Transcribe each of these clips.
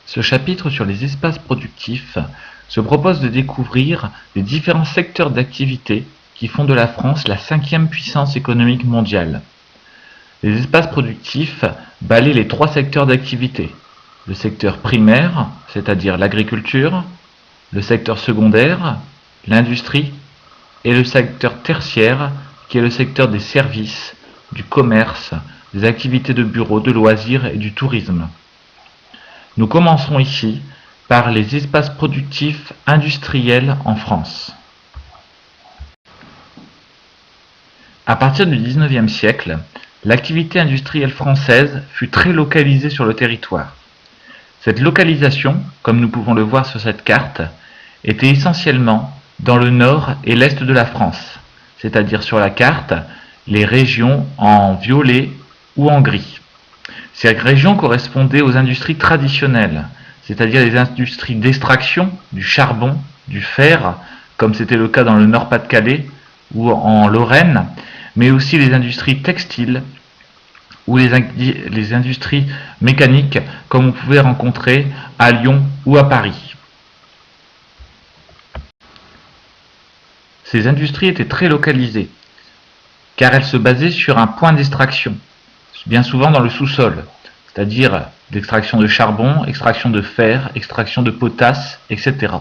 Ce chapitre sur les espaces productifs se propose de découvrir les différents secteurs d'activité qui font de la France la 5e puissance économique mondiale. Les espaces productifs balayent les 3 secteurs d'activité: le secteur primaire, c'est-à-dire l'agriculture, le secteur secondaire, l'industrie, et le secteur tertiaire, qui est le secteur des services, du commerce, des activités de bureau, de loisirs et du tourisme. Nous commencerons ici par les espaces productifs industriels en France. À partir du XIXe siècle, l'activité industrielle française fut très localisée sur le territoire. Cette localisation, comme nous pouvons le voir sur cette carte, était essentiellement dans le nord et l'est de la France, c'est-à-dire sur la carte, les régions en violet ou en gris. Ces régions correspondaient aux industries traditionnelles, c'est-à-dire les industries d'extraction, du charbon, du fer, comme c'était le cas dans le Nord-Pas-de-Calais ou en Lorraine, mais aussi les industries textiles ou les industries mécaniques, comme on pouvait rencontrer à Lyon ou à Paris. Ces industries étaient très localisées, car elles se basaient sur un point d'extraction, bien souvent dans le sous-sol, c'est-à-dire l'extraction de charbon, extraction de fer, extraction de potasse, etc.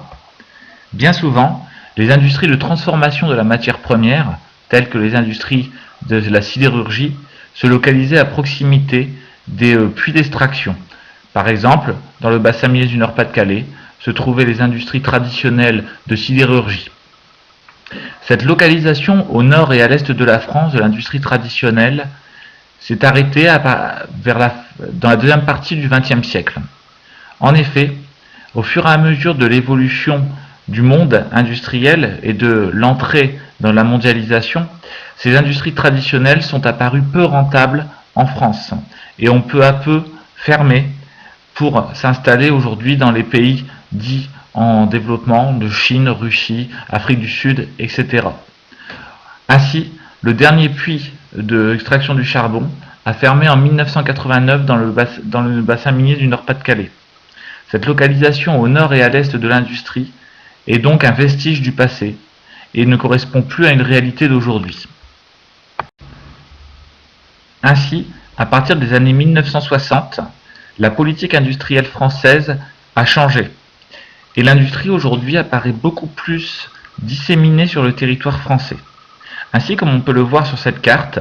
Bien souvent, les industries de transformation de la matière première, telles que les industries de la sidérurgie, se localisaient à proximité des puits d'extraction. Par exemple, dans le bassin minier du Nord-Pas-de-Calais, se trouvaient les industries traditionnelles de sidérurgie. Cette localisation au nord et à l'est de la France de l'industrie traditionnelle s'est arrêtée dans la deuxième partie du XXe siècle. En effet, au fur et à mesure de l'évolution du monde industriel et de l'entrée dans la mondialisation, ces industries traditionnelles sont apparues peu rentables en France et ont peu à peu fermé pour s'installer aujourd'hui dans les pays dits en développement de Chine, Russie, Afrique du Sud, etc. Ainsi, le dernier puits d'extraction du charbon a fermé en 1989 dans le bassin minier du Nord-Pas-de-Calais. Cette localisation au nord et à l'est de l'industrie est donc un vestige du passé et ne correspond plus à une réalité d'aujourd'hui. Ainsi, à partir des années 1960, la politique industrielle française a changé. Et l'industrie aujourd'hui apparaît beaucoup plus disséminée sur le territoire français. Ainsi, comme on peut le voir sur cette carte,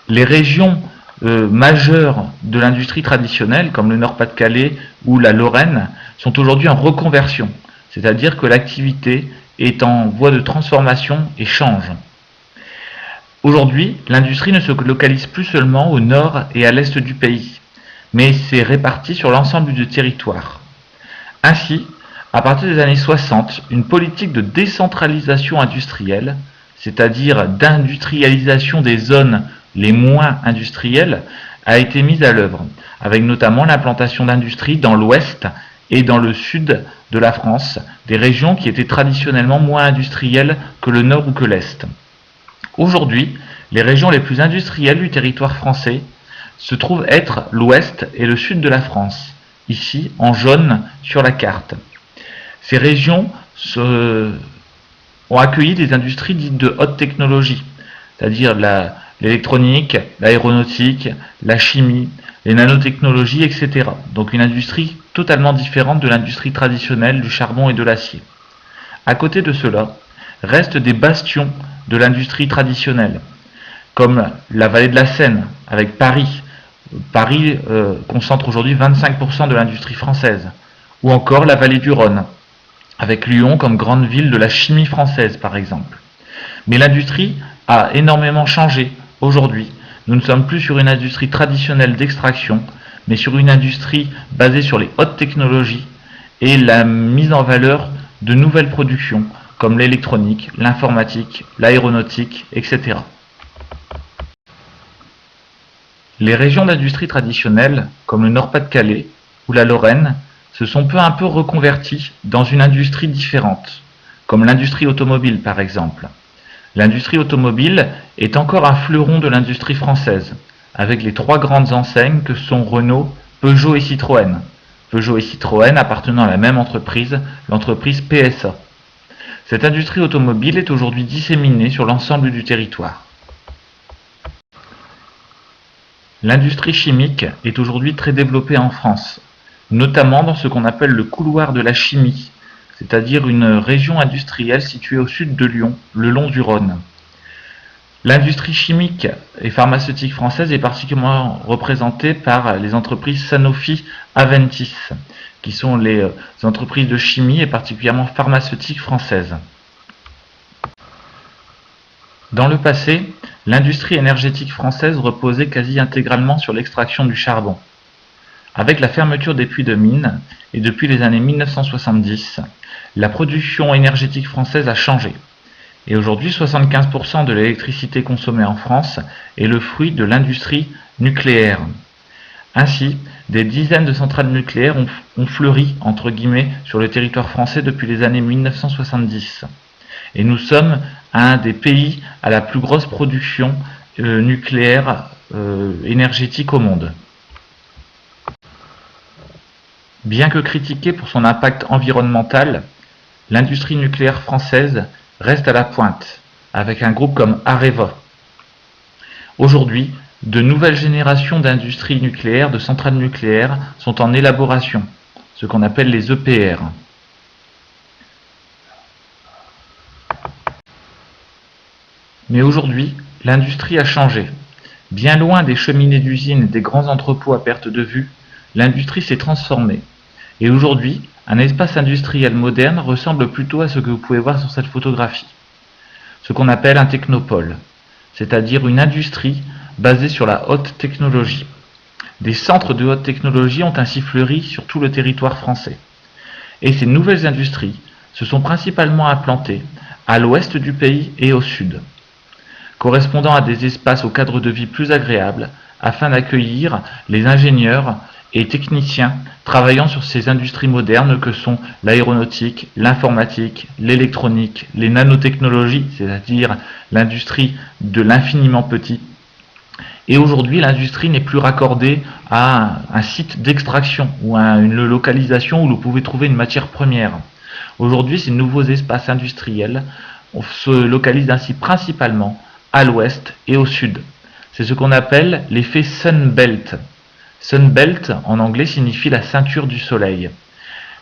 les régions majeures de l'industrie traditionnelle, comme le Nord-Pas-de-Calais ou la Lorraine, sont aujourd'hui en reconversion, c'est-à-dire que l'activité est en voie de transformation et change. Aujourd'hui, l'industrie ne se localise plus seulement au nord et à l'est du pays, mais s'est répartie sur l'ensemble du territoire. Ainsi, à partir des années 60, une politique de décentralisation industrielle, c'est-à-dire d'industrialisation des zones les moins industrielles, a été mise à l'œuvre, avec notamment l'implantation d'industries dans l'ouest et dans le sud de la France, des régions qui étaient traditionnellement moins industrielles que le nord ou que l'est. Aujourd'hui, les régions les plus industrielles du territoire français se trouvent être l'ouest et le sud de la France, ici en jaune sur la carte. Ces régions ont accueilli des industries dites de haute technologie, c'est-à-dire l'électronique, l'aéronautique, la chimie, les nanotechnologies, etc. Donc une industrie totalement différente de l'industrie traditionnelle du charbon et de l'acier. À côté de cela, restent des bastions de l'industrie traditionnelle, comme la vallée de la Seine, avec Paris. Paris concentre aujourd'hui 25% de l'industrie française, ou encore la vallée du Rhône, avec Lyon comme grande ville de la chimie française par exemple. Mais l'industrie a énormément changé aujourd'hui. Nous ne sommes plus sur une industrie traditionnelle d'extraction, mais sur une industrie basée sur les hautes technologies et la mise en valeur de nouvelles productions comme l'électronique, l'informatique, l'aéronautique, etc. Les régions d'industrie traditionnelles, comme le Nord-Pas-de-Calais ou la Lorraine, se sont peu à peu reconverties dans une industrie différente, comme l'industrie automobile par exemple. L'industrie automobile est encore un fleuron de l'industrie française, avec les 3 grandes enseignes que sont Renault, Peugeot et Citroën. Peugeot et Citroën appartenant à la même entreprise, l'entreprise PSA. Cette industrie automobile est aujourd'hui disséminée sur l'ensemble du territoire. L'industrie chimique est aujourd'hui très développée en France, notamment dans ce qu'on appelle le couloir de la chimie, c'est-à-dire une région industrielle située au sud de Lyon, le long du Rhône. L'industrie chimique et pharmaceutique française est particulièrement représentée par les entreprises Sanofi-Aventis, qui sont les entreprises de chimie et particulièrement pharmaceutiques françaises. Dans le passé, l'industrie énergétique française reposait quasi intégralement sur l'extraction du charbon. Avec la fermeture des puits de mines, et depuis les années 1970, la production énergétique française a changé. Et aujourd'hui, 75% de l'électricité consommée en France est le fruit de l'industrie nucléaire. Ainsi, des dizaines de centrales nucléaires ont fleuri, entre guillemets, sur le territoire français depuis les années 1970. Et nous sommes un des pays à la plus grosse production nucléaire énergétique au monde. Bien que critiquée pour son impact environnemental, l'industrie nucléaire française reste à la pointe, avec un groupe comme Areva. Aujourd'hui, de nouvelles générations d'industries nucléaires, de centrales nucléaires, sont en élaboration, ce qu'on appelle les EPR. Mais aujourd'hui, l'industrie a changé. Bien loin des cheminées d'usines et des grands entrepôts à perte de vue, l'industrie s'est transformée. Et aujourd'hui, un espace industriel moderne ressemble plutôt à ce que vous pouvez voir sur cette photographie. Ce qu'on appelle un technopole, c'est-à-dire une industrie basée sur la haute technologie. Des centres de haute technologie ont ainsi fleuri sur tout le territoire français. Et ces nouvelles industries se sont principalement implantées à l'ouest du pays et au sud, correspondant à des espaces au cadre de vie plus agréable, afin d'accueillir les ingénieurs et techniciens travaillant sur ces industries modernes que sont l'aéronautique, l'informatique, l'électronique, les nanotechnologies, c'est-à-dire l'industrie de l'infiniment petit. Et aujourd'hui, l'industrie n'est plus raccordée à un site d'extraction ou à une localisation où vous pouvez trouver une matière première. Aujourd'hui, ces nouveaux espaces industriels se localisent ainsi principalement à l'ouest et au sud. C'est ce qu'on appelle l'effet Sunbelt. Sunbelt, en anglais, signifie la ceinture du soleil.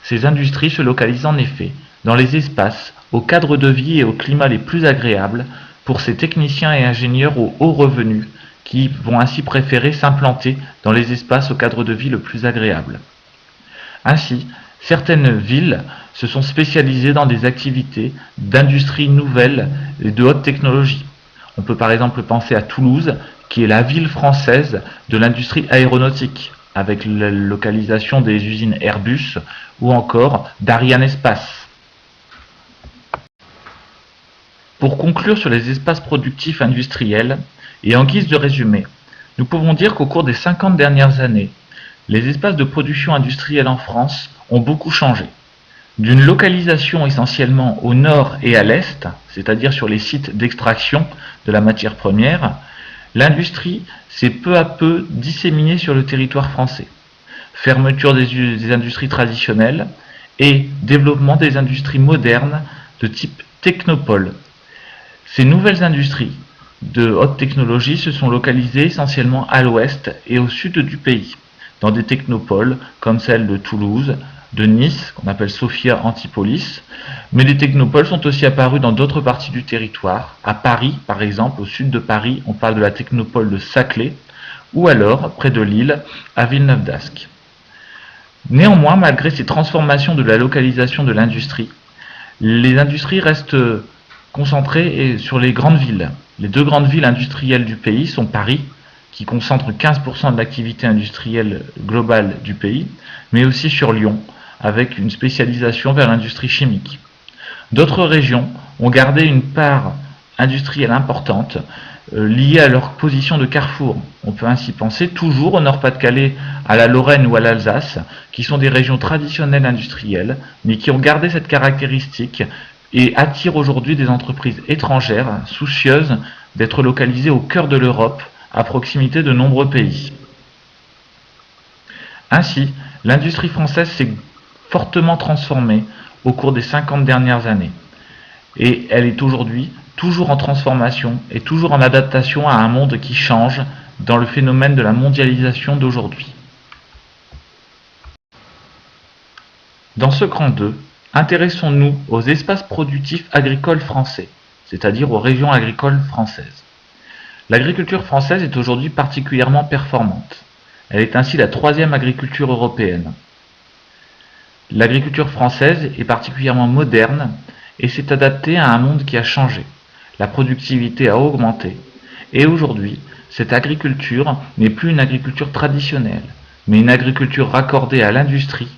Ces industries se localisent en effet dans les espaces, au cadre de vie et au climat les plus agréables pour ces techniciens et ingénieurs aux hauts revenus qui vont ainsi préférer s'implanter dans les espaces au cadre de vie le plus agréable. Ainsi, certaines villes se sont spécialisées dans des activités d'industrie nouvelle et de haute technologie. On peut par exemple penser à Toulouse, qui est la ville française de l'industrie aéronautique, avec la localisation des usines Airbus, ou encore d'Arianespace. Pour conclure sur les espaces productifs industriels, et en guise de résumé, nous pouvons dire qu'au cours des 50 dernières années, les espaces de production industrielle en France ont beaucoup changé. D'une localisation essentiellement au nord et à l'est, c'est-à-dire sur les sites d'extraction de la matière première, l'industrie s'est peu à peu disséminée sur le territoire français. Fermeture des industries traditionnelles et développement des industries modernes de type technopole. Ces nouvelles industries de haute technologie se sont localisées essentiellement à l'ouest et au sud du pays, dans des technopoles comme celle de Toulouse, de Nice, qu'on appelle Sophia Antipolis, mais des technopoles sont aussi apparus dans d'autres parties du territoire. À Paris, par exemple, au sud de Paris, on parle de la technopole de Saclay, ou alors, près de Lille, à Villeneuve d'Ascq. Néanmoins, malgré ces transformations de la localisation de l'industrie, les industries restent concentrées sur les grandes villes. Les deux grandes villes industrielles du pays sont Paris, qui concentre 15% de l'activité industrielle globale du pays, mais aussi sur Lyon, avec une spécialisation vers l'industrie chimique. D'autres régions ont gardé une part industrielle importante liée à leur position de carrefour. On peut ainsi penser toujours au Nord-Pas-de-Calais, à la Lorraine ou à l'Alsace, qui sont des régions traditionnelles industrielles, mais qui ont gardé cette caractéristique et attirent aujourd'hui des entreprises étrangères soucieuses d'être localisées au cœur de l'Europe, à proximité de nombreux pays. Ainsi, L'industrie française s'est fortement transformée au cours des 50 dernières années. Et elle est aujourd'hui toujours en transformation et toujours en adaptation à un monde qui change dans le phénomène de la mondialisation d'aujourd'hui. Dans ce grand 2, intéressons-nous aux espaces productifs agricoles français, c'est-à-dire aux régions agricoles françaises. L'agriculture française est aujourd'hui particulièrement performante. Elle est ainsi la 3e agriculture européenne. L'agriculture française est particulièrement moderne et s'est adaptée à un monde qui a changé. La productivité a augmenté et aujourd'hui, cette agriculture n'est plus une agriculture traditionnelle, mais une agriculture raccordée à l'industrie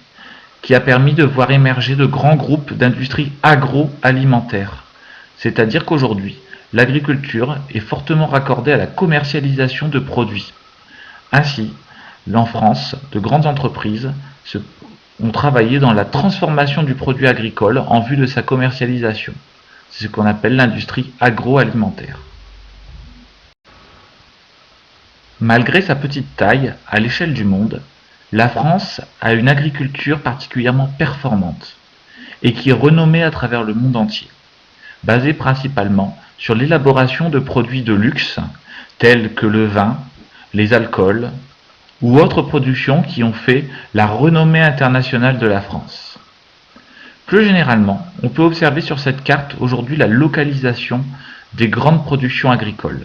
qui a permis de voir émerger de grands groupes d'industries agroalimentaires. C'est-à-dire qu'aujourd'hui, l'agriculture est fortement raccordée à la commercialisation de produits. Ainsi, en France, de grandes entreprises ont travaillé dans la transformation du produit agricole en vue de sa commercialisation. C'est ce qu'on appelle l'industrie agroalimentaire. Malgré sa petite taille, à l'échelle du monde, la France a une agriculture particulièrement performante et qui est renommée à travers le monde entier, basée principalement sur l'élaboration de produits de luxe tels que le vin, les alcools ou autres productions qui ont fait la renommée internationale de la France. Plus généralement, on peut observer sur cette carte aujourd'hui la localisation des grandes productions agricoles.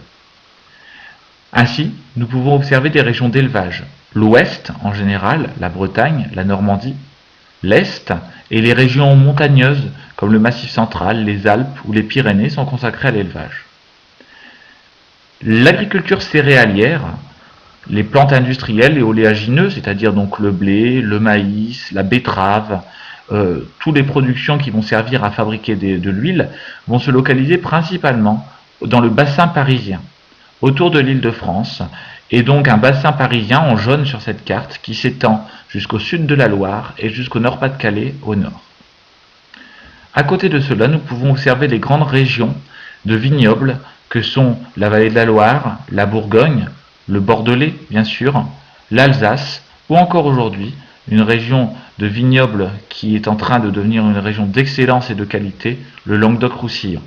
Ainsi, nous pouvons observer des régions d'élevage. L'Ouest, en général, la Bretagne, la Normandie, l'Est et les régions montagneuses comme le Massif central, les Alpes ou les Pyrénées sont consacrées à l'élevage. L'agriculture céréalière, les plantes industrielles et oléagineuses, c'est-à-dire donc le blé, le maïs, la betterave, toutes les productions qui vont servir à fabriquer de l'huile, vont se localiser principalement dans le bassin parisien, autour de l'Île-de-France, et donc un bassin parisien en jaune sur cette carte qui s'étend jusqu'au sud de la Loire et jusqu'au Nord-Pas-de-Calais au nord. À côté de cela, nous pouvons observer les grandes régions de vignobles que sont la vallée de la Loire, la Bourgogne, le Bordelais bien sûr, l'Alsace ou encore aujourd'hui une région de vignobles qui est en train de devenir une région d'excellence et de qualité, le Languedoc-Roussillon.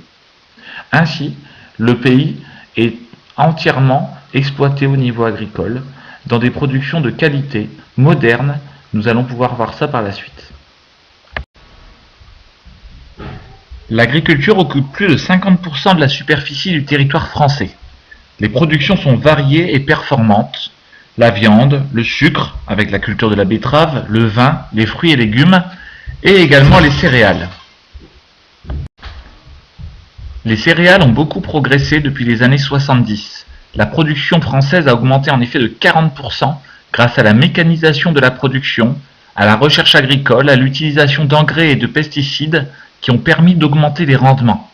Ainsi, le pays est entièrement exploité au niveau agricole, dans des productions de qualité, modernes. Nous allons pouvoir voir ça par la suite. L'agriculture occupe plus de 50% de la superficie du territoire français. Les productions sont variées et performantes. La viande, le sucre, avec la culture de la betterave, le vin, les fruits et légumes, et également les céréales. Les céréales ont beaucoup progressé depuis les années 70. La production française a augmenté en effet de 40% grâce à la mécanisation de la production, à la recherche agricole, à l'utilisation d'engrais et de pesticides qui ont permis d'augmenter les rendements.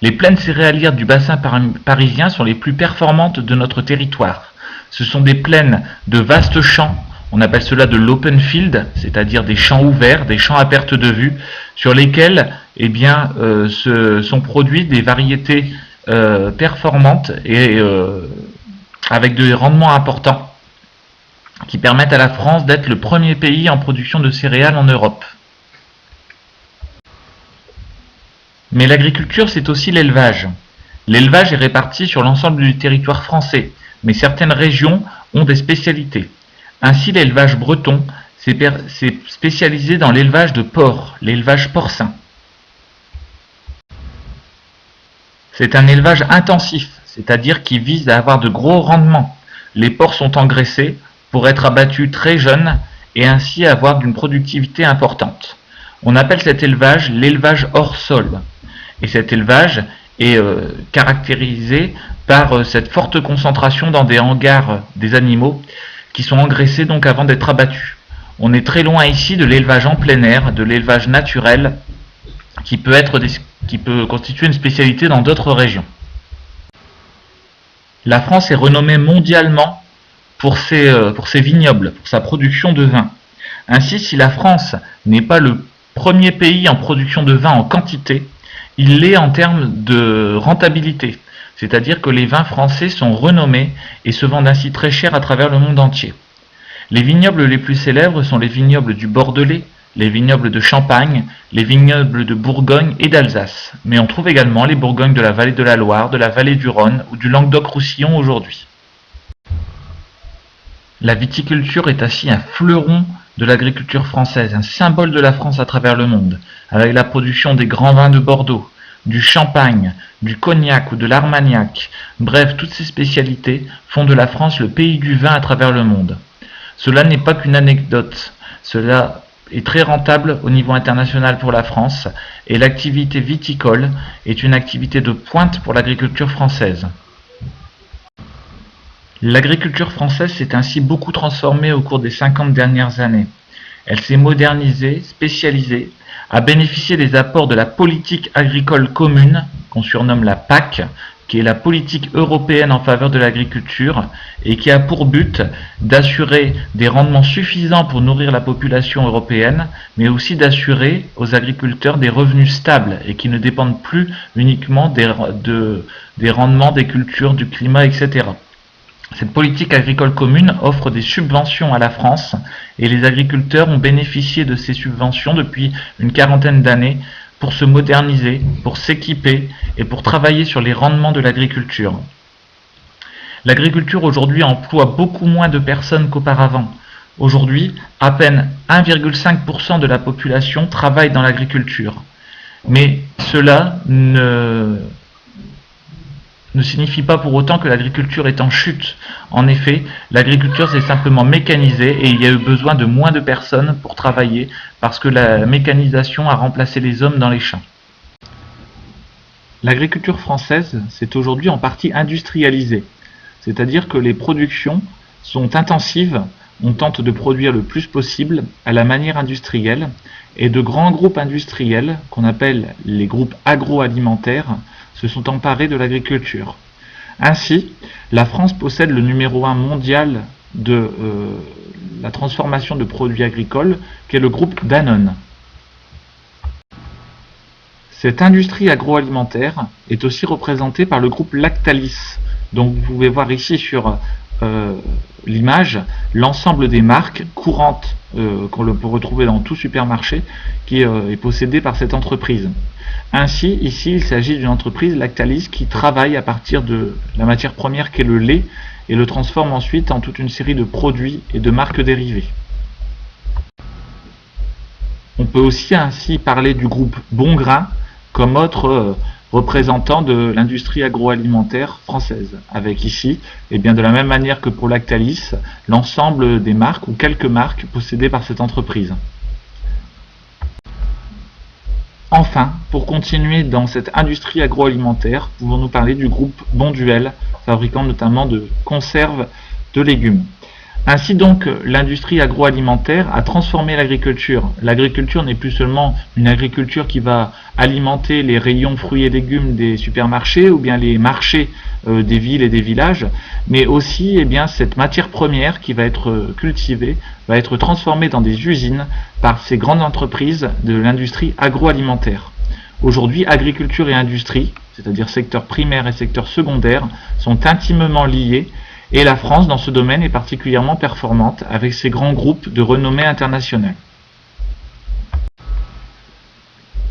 Les plaines céréalières du bassin parisien sont les plus performantes de notre territoire. Ce sont des plaines de vastes champs, on appelle cela de l'open field, c'est-à-dire des champs ouverts, des champs à perte de vue, sur lesquels sont produites des variétés performantes et avec des rendements importants qui permettent à la France d'être le premier pays en production de céréales en Europe. Mais l'agriculture, c'est aussi l'élevage. L'élevage est réparti sur l'ensemble du territoire français, mais certaines régions ont des spécialités. Ainsi, l'élevage breton s'est spécialisé dans l'élevage de porcs, l'élevage porcin. C'est un élevage intensif, c'est-à-dire qui vise à avoir de gros rendements. Les porcs sont engraissés pour être abattus très jeunes et ainsi avoir une productivité importante. On appelle cet élevage l'élevage hors sol. Et cet élevage est caractérisé par cette forte concentration dans des hangars des animaux qui sont engraissés donc avant d'être abattus. On est très loin ici de l'élevage en plein air, de l'élevage naturel qui peut constituer une spécialité dans d'autres régions. La France est renommée mondialement pour ses vignobles, pour sa production de vin. Ainsi, si la France n'est pas le premier pays en production de vin en quantité, il l'est en termes de rentabilité. C'est-à-dire que les vins français sont renommés et se vendent ainsi très cher à travers le monde entier. Les vignobles les plus célèbres sont les vignobles du Bordelais, les vignobles de Champagne, les vignobles de Bourgogne et d'Alsace, mais on trouve également les Bourgognes de la vallée de la Loire, de la vallée du Rhône ou du Languedoc-Roussillon aujourd'hui. La viticulture est ainsi un fleuron de l'agriculture française, un symbole de la France à travers le monde, avec la production des grands vins de Bordeaux, du champagne, du cognac ou de l'armagnac. Bref, toutes ces spécialités font de la France le pays du vin à travers le monde. Cela n'est pas qu'une anecdote, cela est très rentable au niveau international pour la France et l'activité viticole est une activité de pointe pour l'agriculture française. L'agriculture française s'est ainsi beaucoup transformée au cours des 50 dernières années. Elle s'est modernisée, spécialisée, a bénéficié des apports de la politique agricole commune, qu'on surnomme la PAC, qui est la politique européenne en faveur de l'agriculture et qui a pour but d'assurer des rendements suffisants pour nourrir la population européenne, mais aussi d'assurer aux agriculteurs des revenus stables et qui ne dépendent plus uniquement des rendements des cultures, du climat, etc. Cette politique agricole commune offre des subventions à la France et les agriculteurs ont bénéficié de ces subventions depuis une quarantaine d'années pour se moderniser, pour s'équiper et pour travailler sur les rendements de l'agriculture. L'agriculture aujourd'hui emploie beaucoup moins de personnes qu'auparavant. Aujourd'hui, à peine 1,5% de la population travaille dans l'agriculture. Mais cela ne signifie pas pour autant que l'agriculture est en chute. En effet, l'agriculture s'est simplement mécanisée et il y a eu besoin de moins de personnes pour travailler parce que la mécanisation a remplacé les hommes dans les champs. L'agriculture française s'est aujourd'hui en partie industrialisée, c'est-à-dire que les productions sont intensives, on tente de produire le plus possible à la manière industrielle et de grands groupes industriels, qu'on appelle les groupes agroalimentaires, se sont emparés de l'agriculture. Ainsi, la France possède le numéro 1 mondial de la transformation de produits agricoles, qui est le groupe Danone. Cette industrie agroalimentaire est aussi représentée par le groupe Lactalis. Donc vous pouvez voir ici sur l'image l'ensemble des marques courantes qu'on peut retrouver dans tout supermarché qui est possédée par cette entreprise. Ainsi, ici, il s'agit d'une entreprise, Lactalis, qui travaille à partir de la matière première qu'est le lait et le transforme ensuite en toute une série de produits et de marques dérivées. On peut aussi ainsi parler du groupe Bongrain comme autre représentant de l'industrie agroalimentaire française, avec ici, et bien de la même manière que pour Lactalis, l'ensemble des marques ou quelques marques possédées par cette entreprise. Enfin, pour continuer dans cette industrie agroalimentaire, pouvons-nous parler du groupe Bonduelle, fabricant notamment de conserves de légumes. Ainsi donc, l'industrie agroalimentaire a transformé l'agriculture. L'agriculture n'est plus seulement une agriculture qui va alimenter les rayons fruits et légumes des supermarchés ou bien les marchés des villes et des villages, mais aussi cette matière première qui va être cultivée, va être transformée dans des usines par ces grandes entreprises de l'industrie agroalimentaire. Aujourd'hui, agriculture et industrie, c'est-à-dire secteur primaire et secteur secondaire, sont intimement liés. Et la France, dans ce domaine, est particulièrement performante avec ses grands groupes de renommée internationale.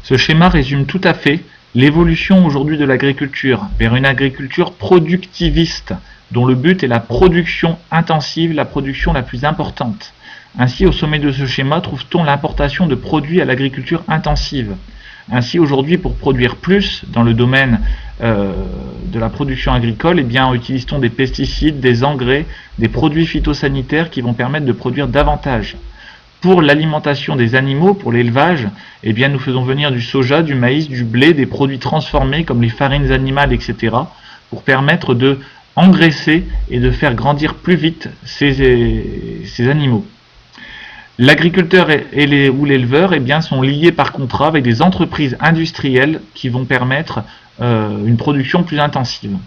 Ce schéma résume tout à fait l'évolution aujourd'hui de l'agriculture vers une agriculture productiviste, dont le but est la production intensive, la production la plus importante. Ainsi, au sommet de ce schéma, trouve-t-on l'importation de produits à l'agriculture intensive. Ainsi, aujourd'hui, pour produire plus dans le domaine de la production agricole, utilise-t-on des pesticides, des engrais, des produits phytosanitaires qui vont permettre de produire davantage. Pour l'alimentation des animaux, pour l'élevage, nous faisons venir du soja, du maïs, du blé, des produits transformés comme les farines animales, etc. pour permettre de engraisser et de faire grandir plus vite ces animaux. L'agriculteur ou l'éleveur sont liés par contrat avec des entreprises industrielles qui vont permettre une production plus intensive.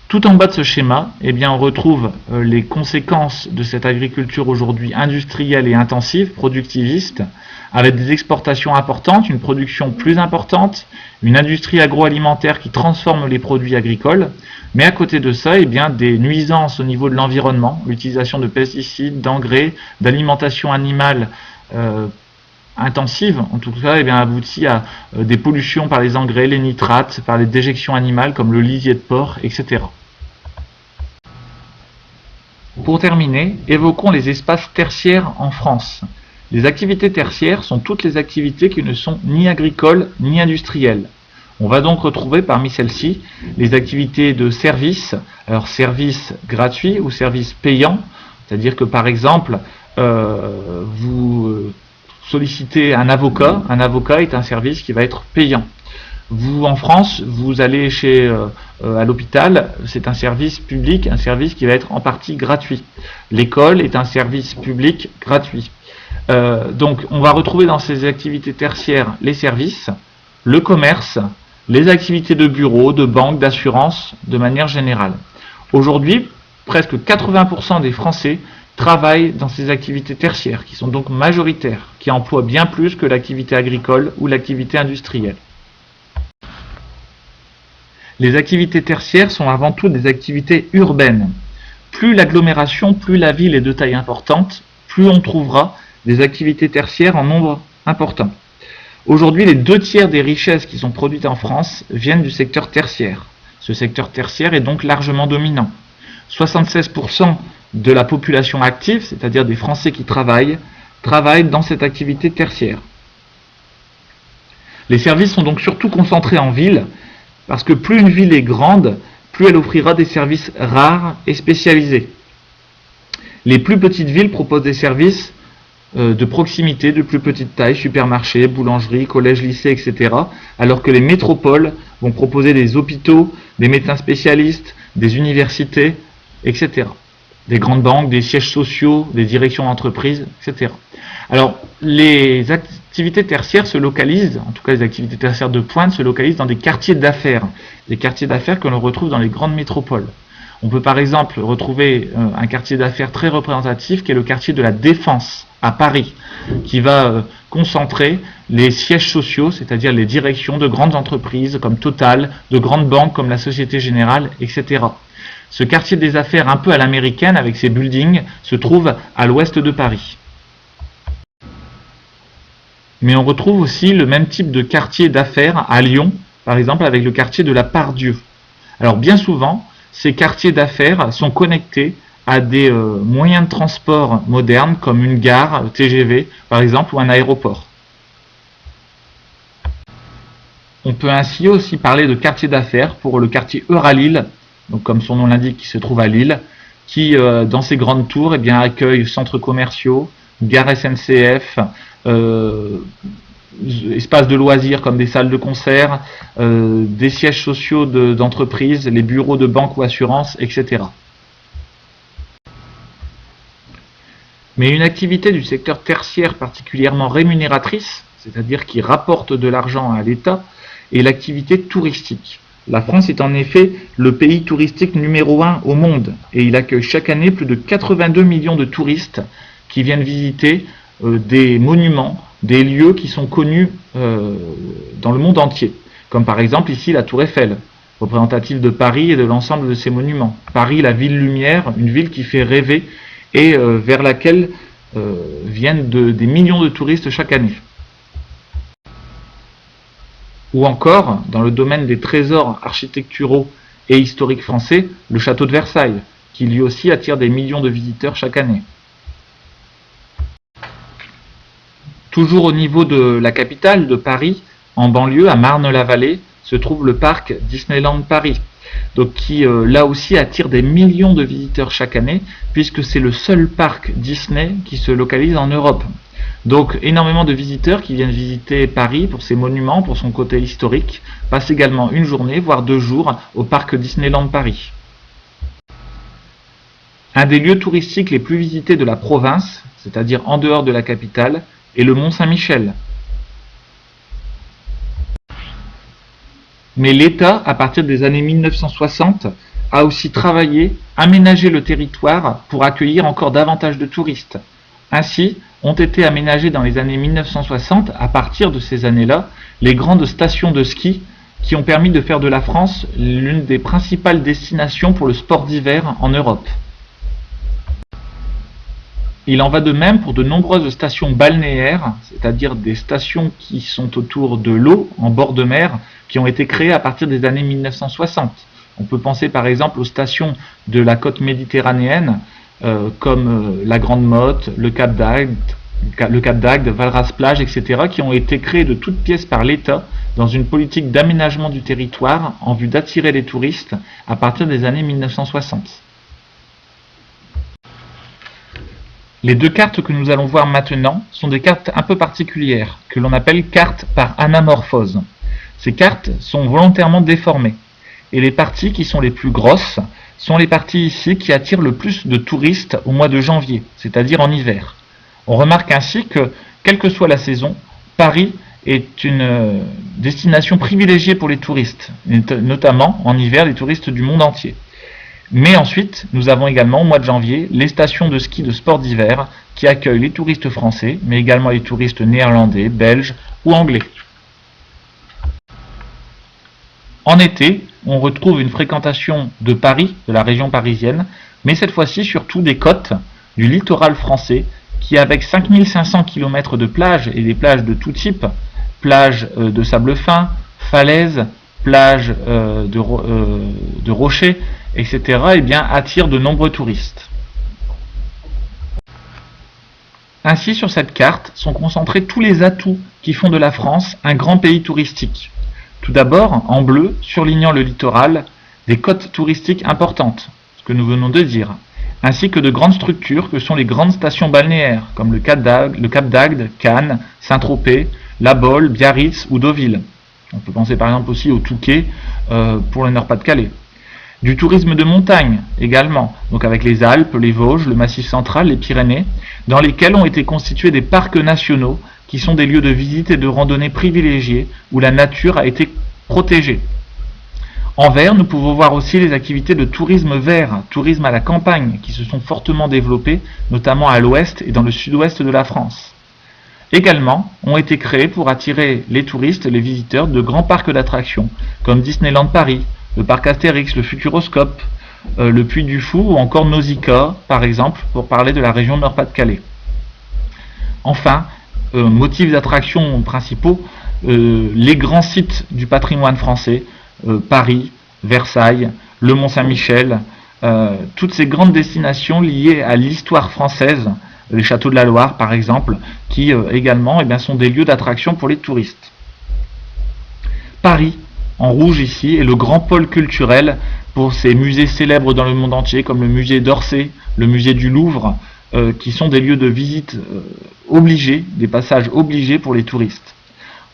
Tout en bas de ce schéma, eh bien, on retrouve les conséquences de cette agriculture aujourd'hui industrielle et intensive, productiviste, avec des exportations importantes, une production plus importante, une industrie agroalimentaire qui transforme les produits agricoles, mais à côté de ça, eh bien, des nuisances au niveau de l'environnement, l'utilisation de pesticides, d'engrais, d'alimentation animale intensive, en tout cas, eh bien, aboutit à des pollutions par les engrais, les nitrates, par les déjections animales comme le lisier de porc, etc. Pour terminer, évoquons les espaces tertiaires en France. Les activités tertiaires sont toutes les activités qui ne sont ni agricoles ni industrielles. On va donc retrouver parmi celles-ci les activités de services, alors services gratuits ou services payants, c'est-à-dire que par exemple, vous sollicitez un avocat est un service qui va être payant. Vous, en France, vous allez à l'hôpital, c'est un service public, un service qui va être en partie gratuit. L'école est un service public gratuit. Donc, on va retrouver dans ces activités tertiaires les services, le commerce, les activités de bureau, de banque, d'assurance, de manière générale. Aujourd'hui, presque 80% des Français travaillent dans ces activités tertiaires, qui sont donc majoritaires, qui emploient bien plus que l'activité agricole ou l'activité industrielle. Les activités tertiaires sont avant tout des activités urbaines. Plus l'agglomération, plus la ville est de taille importante, plus on trouvera des activités tertiaires en nombre important. Aujourd'hui, les 2/3 des richesses qui sont produites en France viennent du secteur tertiaire. Ce secteur tertiaire est donc largement dominant. 76% de la population active, c'est-à-dire des Français qui travaillent dans cette activité tertiaire. Les services sont donc surtout concentrés en ville, parce que plus une ville est grande, plus elle offrira des services rares et spécialisés. Les plus petites villes proposent des services de proximité, de plus petite taille, supermarchés, boulangeries, collèges, lycées, etc. Alors que les métropoles vont proposer des hôpitaux, des médecins spécialistes, des universités, etc. Des grandes banques, des sièges sociaux, des directions d'entreprise, etc. Alors, les activités tertiaires se localisent, en tout cas les activités tertiaires de pointe, se localisent dans des quartiers d'affaires que l'on retrouve dans les grandes métropoles. On peut par exemple retrouver un quartier d'affaires très représentatif qui est le quartier de la Défense à Paris, qui va concentrer les sièges sociaux, c'est-à-dire les directions de grandes entreprises comme Total, de grandes banques comme la Société Générale, etc. Ce quartier des affaires un peu à l'américaine avec ses buildings se trouve à l'ouest de Paris. Mais on retrouve aussi le même type de quartier d'affaires à Lyon, par exemple avec le quartier de la Part-Dieu. Alors bien souvent, ces quartiers d'affaires sont connectés à des moyens de transport modernes comme une gare TGV par exemple ou un aéroport. On peut ainsi aussi parler de quartier d'affaires pour le quartier Euralille, donc comme son nom l'indique qui se trouve à Lille, qui dans ses grandes tours eh bien, accueille centres commerciaux, gares SNCF, espaces de loisirs comme des salles de concert, des sièges sociaux d'entreprises, les bureaux de banque ou assurance, etc. Mais une activité du secteur tertiaire particulièrement rémunératrice, c'est-à-dire qui rapporte de l'argent à l'État, est l'activité touristique. La France est en effet le pays touristique numéro 1 au monde et il accueille chaque année plus de 82 millions de touristes qui viennent visiter des monuments, des lieux qui sont connus dans le monde entier, comme par exemple ici la Tour Eiffel, représentative de Paris et de l'ensemble de ses monuments. Paris, la ville lumière, une ville qui fait rêver et vers laquelle viennent des millions de touristes chaque année. Ou encore, dans le domaine des trésors architecturaux et historiques français, le château de Versailles, qui lui aussi attire des millions de visiteurs chaque année. Toujours au niveau de la capitale, de Paris, en banlieue, à Marne-la-Vallée, se trouve le parc Disneyland Paris, donc qui là aussi attire des millions de visiteurs chaque année, puisque c'est le seul parc Disney qui se localise en Europe. Donc énormément de visiteurs qui viennent visiter Paris pour ses monuments, pour son côté historique, passent également une journée, voire 2 jours, au parc Disneyland Paris. Un des lieux touristiques les plus visités de la province, c'est-à-dire en dehors de la capitale, est le Mont Saint-Michel. Mais l'État, à partir des années 1960, a aussi travaillé, aménagé le territoire pour accueillir encore davantage de touristes. Ainsi, ont été aménagées dans les années 1960, à partir de ces années-là, les grandes stations de ski qui ont permis de faire de la France l'une des principales destinations pour le sport d'hiver en Europe. Il en va de même pour de nombreuses stations balnéaires, c'est-à-dire des stations qui sont autour de l'eau, en bord de mer, qui ont été créées à partir des années 1960. On peut penser par exemple aux stations de la côte méditerranéenne, comme la Grande Motte, le Cap d'Agde, Valras-Plage, etc., qui ont été créées de toutes pièces par l'État dans une politique d'aménagement du territoire en vue d'attirer les touristes à partir des années 1960. Les deux cartes que nous allons voir maintenant sont des cartes un peu particulières, que l'on appelle cartes par anamorphose. Ces cartes sont volontairement déformées, et les parties qui sont les plus grosses sont les parties ici qui attirent le plus de touristes au mois de janvier, c'est-à-dire en hiver. On remarque ainsi que, quelle que soit la saison, Paris est une destination privilégiée pour les touristes, notamment en hiver les touristes du monde entier. Mais ensuite, nous avons également au mois de janvier les stations de ski de sport d'hiver qui accueillent les touristes français, mais également les touristes néerlandais, belges ou anglais. En été, on retrouve une fréquentation de Paris, de la région parisienne, mais cette fois-ci surtout des côtes du littoral français qui, avec 5500 km de plages et des plages de tout type, plages de sable fin, falaises, plages de rochers, etc., eh bien, attire de nombreux touristes. Ainsi, sur cette carte sont concentrés tous les atouts qui font de la France un grand pays touristique. Tout d'abord, en bleu, surlignant le littoral, des côtes touristiques importantes, ce que nous venons de dire, ainsi que de grandes structures que sont les grandes stations balnéaires, comme le Cap d'Agde, Cannes, Saint-Tropez, La Baule, Biarritz ou Deauville. On peut penser par exemple aussi au Touquet pour le Nord-Pas-de-Calais. Du tourisme de montagne également, donc avec les Alpes, les Vosges, le Massif central, les Pyrénées, dans lesquels ont été constitués des parcs nationaux qui sont des lieux de visite et de randonnée privilégiés où la nature a été protégée. En vert, nous pouvons voir aussi les activités de tourisme vert, tourisme à la campagne, qui se sont fortement développées, notamment à l'ouest et dans le sud-ouest de la France. Également, ont été créés pour attirer les touristes, les visiteurs, de grands parcs d'attractions, comme Disneyland Paris, le parc Astérix, le Futuroscope, le Puy du Fou ou encore Nausicaa, par exemple, pour parler de la région Nord-Pas-de-Calais. Enfin, motifs d'attraction principaux, les grands sites du patrimoine français, Paris, Versailles, le Mont-Saint-Michel, toutes ces grandes destinations liées à l'histoire française, les châteaux de la Loire par exemple, qui également sont des lieux d'attraction pour les touristes. Paris, en rouge ici, est le grand pôle culturel pour ces musées célèbres dans le monde entier, comme le musée d'Orsay, le musée du Louvre, qui sont des lieux de visite obligés, des passages obligés pour les touristes.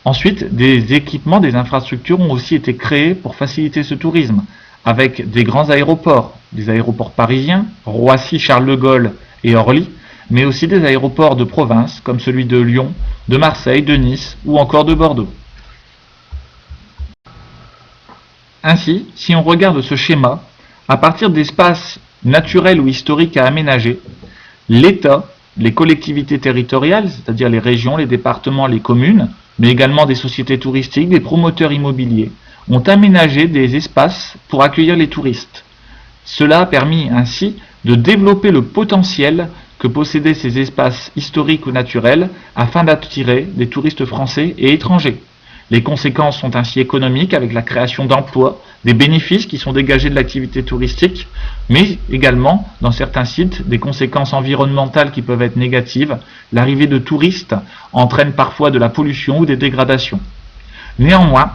Ensuite, des équipements, des infrastructures ont aussi été créés pour faciliter ce tourisme, avec des grands aéroports, des aéroports parisiens, Roissy, Charles de Gaulle et Orly, mais aussi des aéroports de province, comme celui de Lyon, de Marseille, de Nice ou encore de Bordeaux. Ainsi, si on regarde ce schéma, à partir d'espaces naturels ou historiques à aménager, l'État, les collectivités territoriales, c'est-à-dire les régions, les départements, les communes, mais également des sociétés touristiques, des promoteurs immobiliers, ont aménagé des espaces pour accueillir les touristes. Cela a permis ainsi de développer le potentiel que possédaient ces espaces historiques ou naturels afin d'attirer des touristes français et étrangers. Les conséquences sont ainsi économiques avec la création d'emplois, des bénéfices qui sont dégagés de l'activité touristique, mais également, dans certains sites, des conséquences environnementales qui peuvent être négatives. L'arrivée de touristes entraîne parfois de la pollution ou des dégradations. Néanmoins,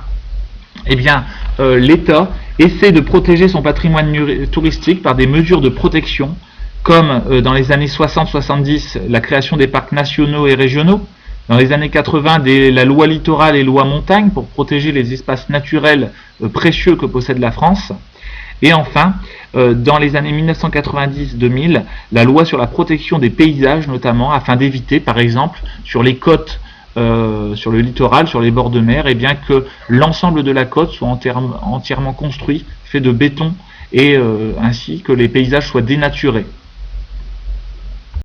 l'État essaie de protéger son patrimoine touristique par des mesures de protection, comme dans les années 60-70, la création des parcs nationaux et régionaux, dans les années 80, la loi littorale et loi montagne pour protéger les espaces naturels précieux que possède la France. Et enfin, dans les années 1990-2000, la loi sur la protection des paysages notamment, afin d'éviter par exemple sur les côtes, sur le littoral, sur les bords de mer, que l'ensemble de la côte soit entièrement construit, fait de béton et ainsi que les paysages soient dénaturés.